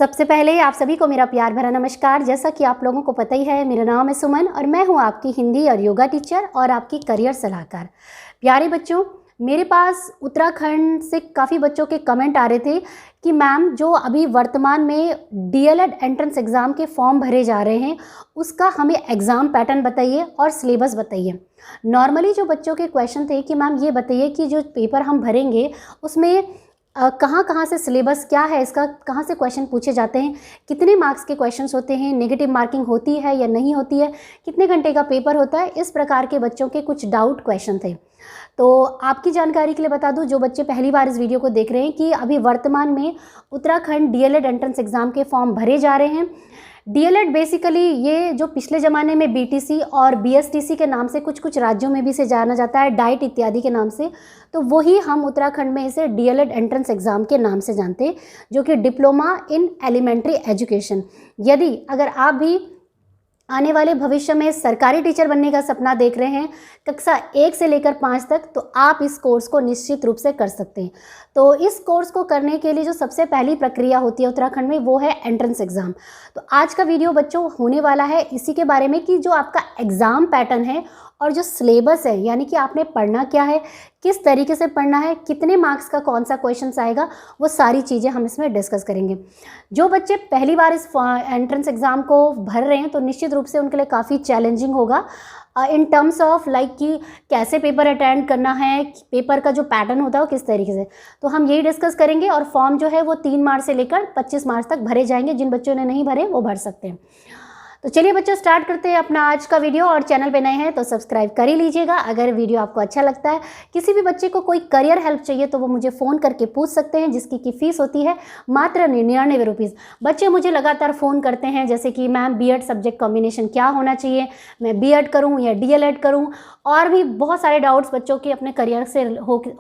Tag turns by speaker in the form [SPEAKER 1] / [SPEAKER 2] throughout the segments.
[SPEAKER 1] सबसे पहले आप सभी को मेरा प्यार भरा नमस्कार। जैसा कि आप लोगों को पता ही है, मेरा नाम है सुमन और मैं हूं आपकी हिंदी और योगा टीचर और आपकी करियर सलाहकार। प्यारे बच्चों, मेरे पास उत्तराखंड से काफ़ी बच्चों के कमेंट आ रहे थे कि मैम जो अभी वर्तमान में डीएलएड एंट्रेंस एग्ज़ाम के फॉर्म भरे जा रहे हैं उसका हमें एग्ज़ाम पैटर्न बताइए और सिलेबस बताइए। नॉर्मली जो बच्चों के क्वेश्चन थे कि मैम ये बताइए कि जो पेपर हम भरेंगे उसमें कहाँ से सिलेबस क्या है, इसका कहाँ से क्वेश्चन पूछे जाते हैं, कितने मार्क्स के क्वेश्चंस होते हैं, नेगेटिव मार्किंग होती है या नहीं होती है, कितने घंटे का पेपर होता है। इस प्रकार के बच्चों के कुछ डाउट क्वेश्चन थे। तो आपकी जानकारी के लिए बता दूं, जो बच्चे पहली बार इस वीडियो को देख रहे हैं, कि अभी वर्तमान में उत्तराखंड डीएलएड एंट्रेंस एग्ज़ाम के फॉर्म भरे जा रहे हैं। डीएलएड बेसिकली ये जो पिछले ज़माने में बीटीसी और बीएसटीसी के नाम से कुछ राज्यों में भी इसे जाना जाता है, डाइट इत्यादि के नाम से, तो वही हम उत्तराखंड में इसे डीएलएड एंट्रेंस एग्ज़ाम के नाम से जानते हैं, जो कि डिप्लोमा इन एलिमेंट्री एजुकेशन। यदि अगर आप भी आने वाले भविष्य में सरकारी टीचर बनने का सपना देख रहे हैं कक्षा 1 से लेकर 5 तक, तो आप इस कोर्स को निश्चित रूप से कर सकते हैं। तो इस कोर्स को करने के लिए जो सबसे पहली प्रक्रिया होती है उत्तराखंड में, वो है एंट्रेंस एग्ज़ाम। तो आज का वीडियो बच्चों होने वाला है इसी के बारे में कि जो आपका एग्ज़ाम पैटर्न है और जो सिलेबस है, यानी कि आपने पढ़ना क्या है, किस तरीके से पढ़ना है, कितने मार्क्स का कौन सा क्वेश्चन आएगा, वो सारी चीज़ें हम इसमें डिस्कस करेंगे। जो बच्चे पहली बार इस एंट्रेंस एग्ज़ाम को भर रहे हैं तो निश्चित रूप से उनके लिए काफ़ी चैलेंजिंग होगा इन टर्म्स ऑफ लाइक कि कैसे पेपर अटेंड करना है, पेपर का जो पैटर्न होता है वो किस तरीके से। तो हम यही डिस्कस करेंगे और फॉर्म जो है वो 3 मार्च से लेकर 25 मार्च तक भरे जाएंगे। जिन बच्चों ने नहीं भरे वो भर सकते हैं। तो चलिए बच्चों, स्टार्ट करते हैं अपना आज का वीडियो। और चैनल पे नए हैं तो सब्सक्राइब कर ही लीजिएगा। अगर वीडियो आपको अच्छा लगता है, किसी भी बच्चे को कोई करियर हेल्प चाहिए तो वो मुझे फ़ोन करके पूछ सकते हैं, जिसकी की फ़ीस होती है मात्र 99 रुपीज़। बच्चे मुझे लगातार फ़ोन करते हैं, जैसे कि मैम बीएड सब्जेक्ट कॉम्बिनेशन क्या होना चाहिए, मैं बीएड करूँ या डीएलएड करूँ, और भी बहुत सारे डाउट्स बच्चों के अपने करियर से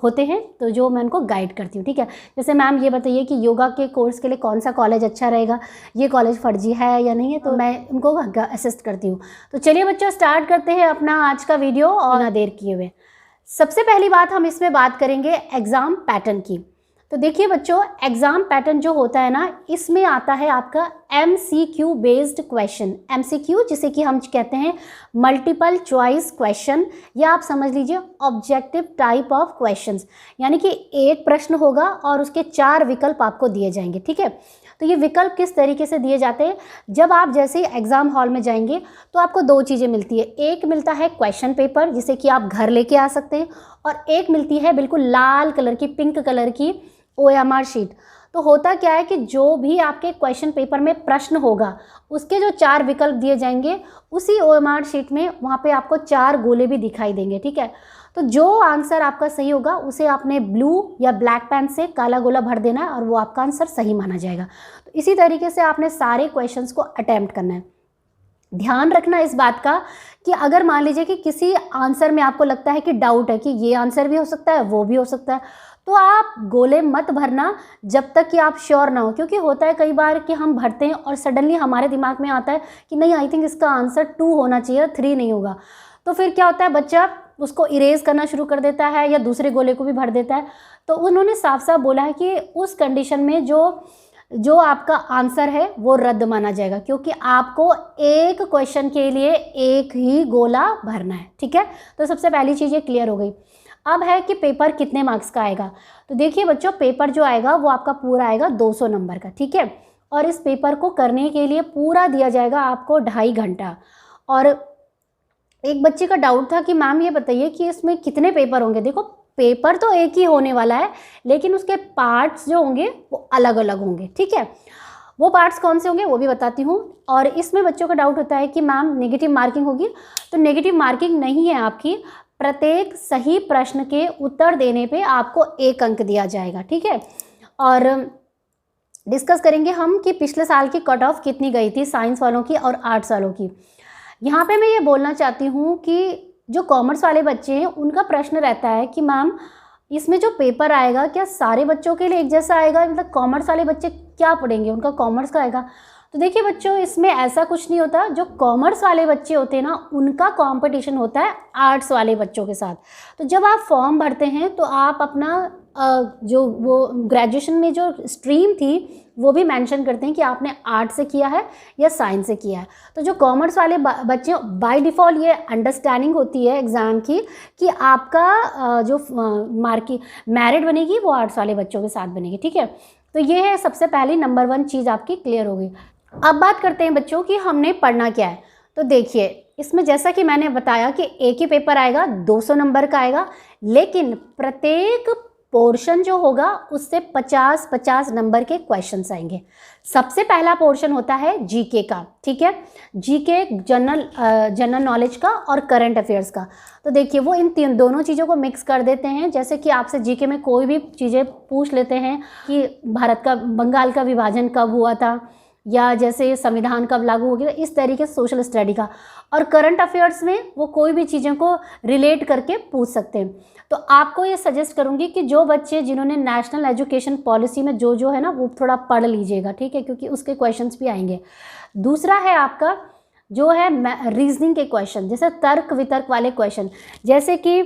[SPEAKER 1] होते हैं, तो जो मैं उनको गाइड करती हूँ। ठीक है, जैसे मैम ये बताइए कि योगा के कोर्स के लिए कौन सा कॉलेज अच्छा रहेगा, ये कॉलेज फर्जी है या नहीं है, तो मैं उनको असिस्ट करती हूँ। तो चलिए बच्चों, स्टार्ट करते हैं अपना आज का वीडियो और ना देर किए हुए। सबसे पहली बात हम इसमें बात करेंगे एग्ज़ाम पैटर्न की। तो देखिए बच्चों, एग्ज़ाम पैटर्न जो होता है ना, इसमें आता है आपका MCQ बेस्ड क्वेश्चन। MCQ जिसे कि हम कहते हैं मल्टीपल चॉइस क्वेश्चन, या आप समझ लीजिए ऑब्जेक्टिव टाइप ऑफ क्वेश्चंस, यानी कि एक प्रश्न होगा और उसके 4 विकल्प आपको दिए जाएंगे। ठीक है, तो ये विकल्प किस तरीके से दिए जाते हैं, जब आप जैसे एग्ज़ाम हॉल में जाएंगे तो आपको 2 चीज़ें मिलती है। एक मिलता है क्वेश्चन पेपर, जिसे कि आप घर लेके आ सकते हैं, और एक मिलती है बिल्कुल लाल कलर की, पिंक कलर की OMR शीट। तो होता क्या है कि जो भी आपके क्वेश्चन पेपर में प्रश्न होगा, उसके जो 4 विकल्प दिए जाएंगे, उसी OMR शीट में वहाँ पे आपको 4 गोले भी दिखाई देंगे। ठीक है, तो जो आंसर आपका सही होगा उसे आपने ब्लू या ब्लैक पेन से काला गोला भर देना है और वो आपका आंसर सही माना जाएगा। तो इसी तरीके से आपने सारे क्वेश्चंस को अटेम्प्ट करना है। ध्यान रखना इस बात का कि अगर मान लीजिए कि किसी आंसर में आपको लगता है कि डाउट है कि ये आंसर भी हो सकता है, वो भी हो सकता है, तो आप गोले मत भरना जब तक कि आप श्योर ना हो। क्योंकि होता है कई बार कि हम भरते हैं और सडनली हमारे दिमाग में आता है कि नहीं, आई थिंक इसका आंसर 2 होना चाहिए, 3 नहीं होगा। तो फिर क्या होता है, बच्चा उसको इरेज करना शुरू कर देता है या दूसरे गोले को भी भर देता है। तो उन्होंने साफ साफ बोला है कि उस कंडीशन में जो आपका आंसर है वो रद्द माना जाएगा, क्योंकि आपको एक क्वेश्चन के लिए एक ही गोला भरना है। ठीक है, तो सबसे पहली चीज़ ये क्लियर हो गई। अब है कि पेपर कितने मार्क्स का आएगा। तो देखिए बच्चों, पेपर जो आएगा वो आपका पूरा आएगा 200 नंबर का। ठीक है, और इस पेपर को करने के लिए पूरा दिया जाएगा आपको 2.5 घंटा। और एक बच्चे का डाउट था कि मैम ये बताइए कि इसमें कितने पेपर होंगे। देखो, पेपर तो एक ही होने वाला है, लेकिन उसके पार्ट्स जो होंगे वो अलग अलग होंगे। ठीक है, वो पार्ट्स कौन से होंगे वो भी बताती हूँ। और इसमें बच्चों का डाउट होता है कि मैम नेगेटिव मार्किंग होगी। तो नेगेटिव मार्किंग नहीं है आपकी, प्रत्येक सही प्रश्न के उत्तर देने पे आपको 1 अंक दिया जाएगा। ठीक है, और डिस्कस करेंगे हम कि पिछले साल की कट ऑफ कितनी गई थी साइंस वालों की और आर्ट्स वालों की। यहाँ पे मैं ये बोलना चाहती हूँ कि जो कॉमर्स वाले बच्चे हैं उनका प्रश्न रहता है कि मैम इसमें जो पेपर आएगा क्या सारे बच्चों के लिए एक जैसा आएगा, मतलब कॉमर्स वाले बच्चे क्या पढ़ेंगे, उनका कॉमर्स का आएगा। तो देखिए बच्चों, इसमें ऐसा कुछ नहीं होता। जो कॉमर्स वाले बच्चे होते हैं ना, उनका कंपटीशन होता है आर्ट्स वाले बच्चों के साथ। तो जब आप फॉर्म भरते हैं तो आप अपना जो वो ग्रेजुएशन में जो स्ट्रीम थी वो भी मेंशन करते हैं कि आपने आर्ट से किया है या साइंस से किया है। तो जो कॉमर्स वाले बच्चे, बाय डिफ़ॉल्ट ये अंडरस्टैंडिंग होती है एग्ज़ाम की कि आपका जो मार्की मेरिट बनेगी वो आर्ट्स वाले बच्चों के साथ बनेगी, ठीक है। तो ये है सबसे पहली नंबर 1 चीज़ आपकी क्लियर होगी। अब बात करते हैं बच्चों कि हमने पढ़ना क्या है। तो देखिए, इसमें जैसा कि मैंने बताया कि एक ही पेपर आएगा, 200 नंबर का आएगा, लेकिन प्रत्येक पोर्शन जो होगा उससे 50-50 नंबर के क्वेश्चंस आएंगे। सबसे पहला पोर्शन होता है जीके का, ठीक है। जीके जनरल नॉलेज का और करंट अफेयर्स का। तो देखिए, वो इन दोनों चीज़ों को मिक्स कर देते हैं। जैसे कि आपसे जीके में कोई भी चीज़ें पूछ लेते हैं कि बंगाल का विभाजन कब हुआ था, या जैसे संविधान कब लागू हो गया, इस तरीके से सोशल स्टडी का। और करंट अफेयर्स में वो कोई भी चीज़ों को रिलेट करके पूछ सकते हैं। तो आपको ये सजेस्ट करूँगी कि जो बच्चे जिन्होंने नेशनल एजुकेशन पॉलिसी में जो है ना वो थोड़ा पढ़ लीजिएगा, ठीक है, क्योंकि उसके क्वेश्चंस भी आएंगे। दूसरा है आपका जो है रीजनिंग के क्वेश्चन, जैसे तर्क वितर्क वाले क्वेश्चन। जैसे कि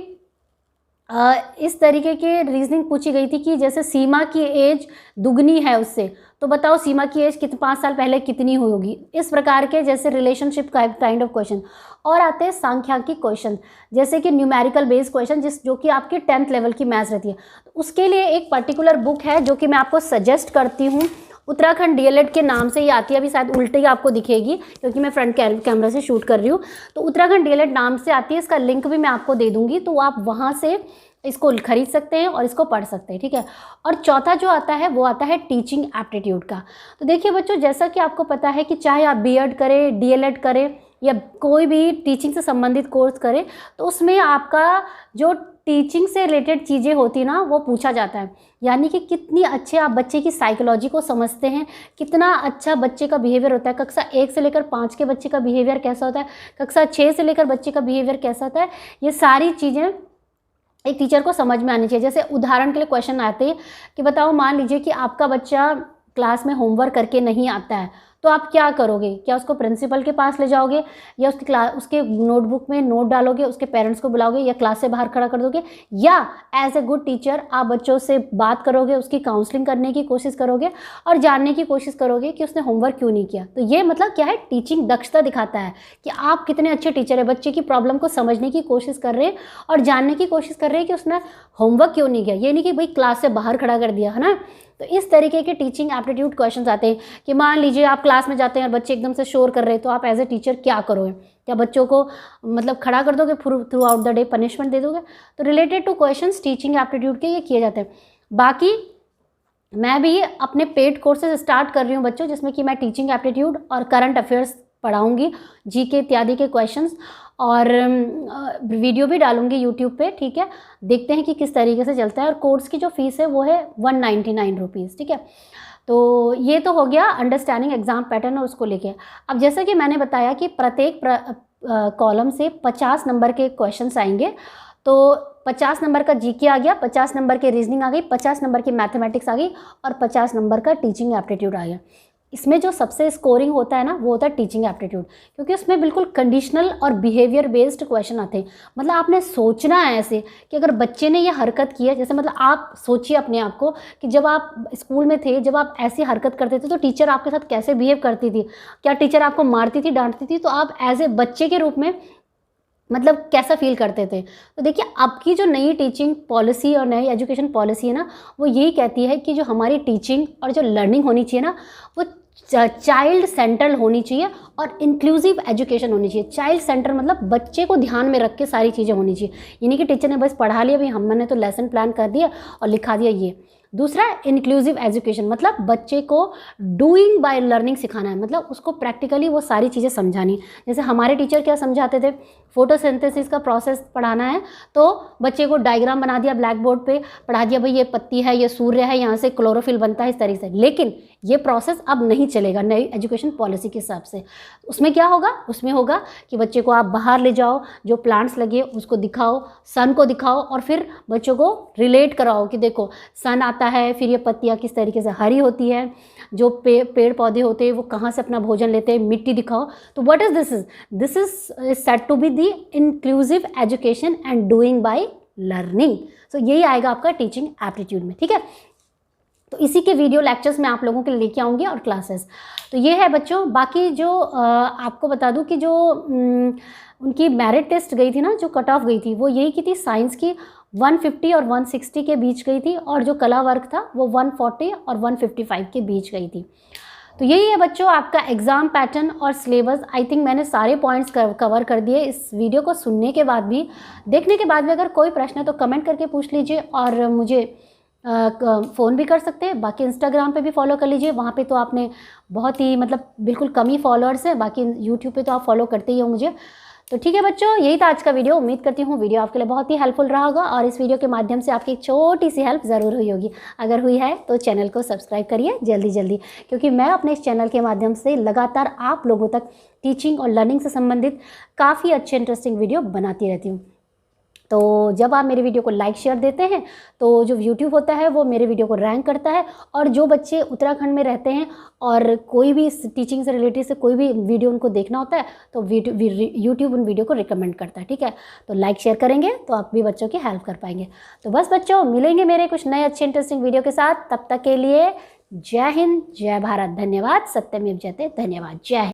[SPEAKER 1] इस तरीके के रीजनिंग पूछी गई थी कि जैसे सीमा की एज दुगनी है उससे, तो बताओ सीमा की एज 5 साल पहले कितनी हुई होगी। इस प्रकार के जैसे रिलेशनशिप का काइंड ऑफ क्वेश्चन। और आते हैं सांख्यिकी क्वेश्चन, जैसे कि न्यूमेरिकल बेस्ड क्वेश्चन, जो कि आपकी 10th लेवल की मैथ्स रहती है। तो उसके लिए एक पर्टिकुलर बुक है जो कि मैं आपको सजेस्ट करती हूँ, उत्तराखंड डीएलएड के नाम से ही आती है। अभी शायद उल्टे ही आपको दिखेगी क्योंकि मैं फ्रंट कैमरा से शूट कर रही हूँ। तो उत्तराखंड डीएलएड नाम से आती है, इसका लिंक भी मैं आपको दे दूँगी, तो आप वहाँ से इसको खरीद सकते हैं और इसको पढ़ सकते हैं, ठीक है। और चौथा जो आता है वो आता है टीचिंग एप्टीट्यूड का। तो देखिए बच्चों, जैसा कि आपको पता है कि चाहे आप बीएड करें, डीएलएड करें या कोई भी टीचिंग से संबंधित कोर्स करें, तो उसमें आपका जो टीचिंग से रिलेटेड चीज़ें होती ना वो पूछा जाता है। यानी कि कितनी अच्छे आप बच्चे की साइकोलॉजी को समझते हैं, कितना अच्छा बच्चे का बिहेवियर होता है, कक्षा 1 से लेकर 5 के बच्चे का बिहेवियर कैसा होता है, कक्षा 6 से लेकर बच्चे का बिहेवियर कैसा होता है, ये सारी चीज़ें एक टीचर को समझ में आनी चाहिए। जैसे उदाहरण के लिए क्वेश्चन आते हैं कि बताओ, मान लीजिए कि आपका बच्चा क्लास में होमवर्क करके नहीं आता है, तो आप क्या करोगे? क्या उसको प्रिंसिपल के पास ले जाओगे, या उसके नोटबुक में नोट डालोगे, उसके पेरेंट्स को बुलाओगे, या क्लास से बाहर खड़ा कर दोगे, या एज ए गुड टीचर आप बच्चों से बात करोगे, उसकी काउंसलिंग करने की कोशिश करोगे और जानने की कोशिश करोगे कि उसने होमवर्क क्यों नहीं किया। तो ये मतलब क्या है, टीचिंग दक्षता दिखाता है कि आप कितने अच्छे टीचर हैं। बच्चे की प्रॉब्लम को समझने की कोशिश कर रहे हैं और जानने की कोशिश कर रहे हैं कि उसने होमवर्क क्यों नहीं किया, ये नहीं कि भाई क्लास से बाहर खड़ा कर दिया, है ना। तो इस तरीके के टीचिंग एप्टीट्यूड क्वेश्चंस आते हैं कि मान लीजिए आप क्लास में जाते हैं और बच्चे एकदम से शोर कर रहे हैं, तो आप एज ए टीचर क्या करोगे? क्या बच्चों को मतलब खड़ा कर दोगे, throughout the day punishment दे दोगे? तो related to questions teaching aptitude के ये किए जाते हैं। बाकी मैं भी अपने पेड कोर्सेज स्टार्ट कर रही हूँ बच्चों, जिसमें कि मैं टीचिंग एप्टीट्यूड और करंट अफेयर्स पढ़ाऊँगी, जीके इत्यादि के क्वेश्चंस, और वीडियो भी डालूंगी यूट्यूब पे, ठीक है। देखते हैं कि किस तरीके से चलता है। और कोर्स की जो फीस है वो है 199 रुपीज़, ठीक है। तो ये तो हो गया अंडरस्टैंडिंग एग्जाम पैटर्न और उसको लेके। अब जैसा कि मैंने बताया कि प्रत्येक कॉलम से 50 नंबर के क्वेश्चंस आएंगे। तो 50 नंबर का जीके आ गया, 50 नंबर के रीजनिंग आ गई, 50 नंबर की मैथमेटिक्स आ गई और 50 नंबर का टीचिंग एप्टीट्यूड आ गया। इसमें जो सबसे स्कोरिंग होता है ना वो होता है टीचिंग एप्टीट्यूड, क्योंकि उसमें बिल्कुल कंडीशनल और बिहेवियर बेस्ड क्वेश्चन आते हैं। मतलब आपने सोचना है ऐसे कि अगर बच्चे ने ये हरकत की है, जैसे मतलब आप सोचिए अपने आप को कि जब आप स्कूल में थे, जब आप ऐसी हरकत करते थे तो टीचर आपके साथ कैसे बिहेव करती थी, क्या टीचर आपको मारती थी, डांटती थी, तो आप एज ए बच्चे के रूप में मतलब कैसा फील करते थे। तो देखिए, आपकी जो नई टीचिंग पॉलिसी और नई एजुकेशन पॉलिसी है ना, वो यही कहती है कि जो हमारी टीचिंग और जो लर्निंग होनी चाहिए ना, वो चाइल्ड सेंट्रल होनी चाहिए और इंक्लूसिव एजुकेशन होनी चाहिए। चाइल्ड सेंटर मतलब बच्चे को ध्यान में रख के सारी चीज़ें होनी चाहिए, यानी कि टीचर ने बस पढ़ा लिया, भाई हमने तो लेसन प्लान कर दिया और लिखा दिया ये। दूसरा इंक्लूसिव एजुकेशन, मतलब बच्चे को डूइंग बाय लर्निंग सिखाना है, मतलब उसको प्रैक्टिकली वो सारी चीज़ें समझानी। जैसे हमारे टीचर क्या समझाते थे, फोटोसिंथेसिस का प्रोसेस पढ़ाना है तो बच्चे को डायग्राम बना दिया, ब्लैक बोर्ड पे पढ़ा दिया, भाई ये पत्ती है, ये सूर्य है, यहाँ से क्लोरोफिल बनता है, इस तरीके से। लेकिन ये प्रोसेस अब नहीं चलेगा नई एजुकेशन पॉलिसी के हिसाब से। उसमें क्या होगा, उसमें होगा कि बच्चे को आप बाहर ले जाओ, जो प्लांट्स लगे उसको दिखाओ, सन को दिखाओ, और फिर बच्चों को रिलेट कराओ कि देखो सन आता है, फिर ये पत्तियाँ किस तरीके से हरी होती है, जो पेड़ पौधे होते हैं वो कहाँ से अपना भोजन लेते हैं, मिट्टी दिखाओ। तो what is this is said to be the inclusive education and doing by learning. So यही आएगा आपका टीचिंग एप्टीट्यूड में, ठीक है। तो इसी के वीडियो लेक्चर्स मैं आप लोगों के लिए लेके आऊँगी और क्लासेस। तो ये है बच्चों। बाकी जो आपको बता दूँ कि जो उनकी मेरिट टेस्ट गई थी ना, जो कट ऑफ गई थी, वो यही की थी, साइंस की 150 और 160 के बीच गई थी, और जो कला वर्ग था वो 140 और 155 के बीच गई थी। तो यही है बच्चों आपका एग्ज़ाम पैटर्न और सिलेबस। आई थिंक मैंने सारे पॉइंट्स कवर कर दिए। इस वीडियो को सुनने के बाद भी, देखने के बाद भी अगर कोई प्रश्न है तो कमेंट करके पूछ लीजिए, और मुझे फ़ोन भी कर सकते हैं। बाकी इंस्टाग्राम पे भी फॉलो कर लीजिए, वहाँ पे तो आपने बहुत ही मतलब बिल्कुल कम ही फॉलोअर्स है, बाकी यूट्यूब पे तो आप फॉलो करते ही हो मुझे। तो ठीक है बच्चों, यही था आज का वीडियो। उम्मीद करती हूँ वीडियो आपके लिए बहुत ही हेल्पफुल रहा होगा, और इस वीडियो के माध्यम से आपकी एक छोटी सी हेल्प ज़रूर हुई होगी। अगर हुई है तो चैनल को सब्सक्राइब करिए जल्दी जल्दी, क्योंकि मैं अपने इस चैनल के माध्यम से लगातार आप लोगों तक टीचिंग और लर्निंग से संबंधित काफ़ी अच्छे इंटरेस्टिंग वीडियो बनाती रहती हूँ। तो जब आप मेरे वीडियो को लाइक शेयर देते हैं तो जो यूट्यूब होता है वो मेरे वीडियो को रैंक करता है, और जो बच्चे उत्तराखंड में रहते हैं और कोई भी टीचिंग से रिलेटेड से कोई भी वीडियो उनको देखना होता है तो यूट्यूब उन वीडियो को रिकमेंड करता है। ठीक है, तो लाइक शेयर करेंगे तो आप भी बच्चों की हेल्प कर पाएंगे। तो बस बच्चों, मिलेंगे मेरे कुछ नए अच्छे इंटरेस्टिंग वीडियो के साथ। तब तक के लिए जय हिंद, जय भारत, धन्यवाद, सत्यमेव जयते, धन्यवाद, जय हिंद।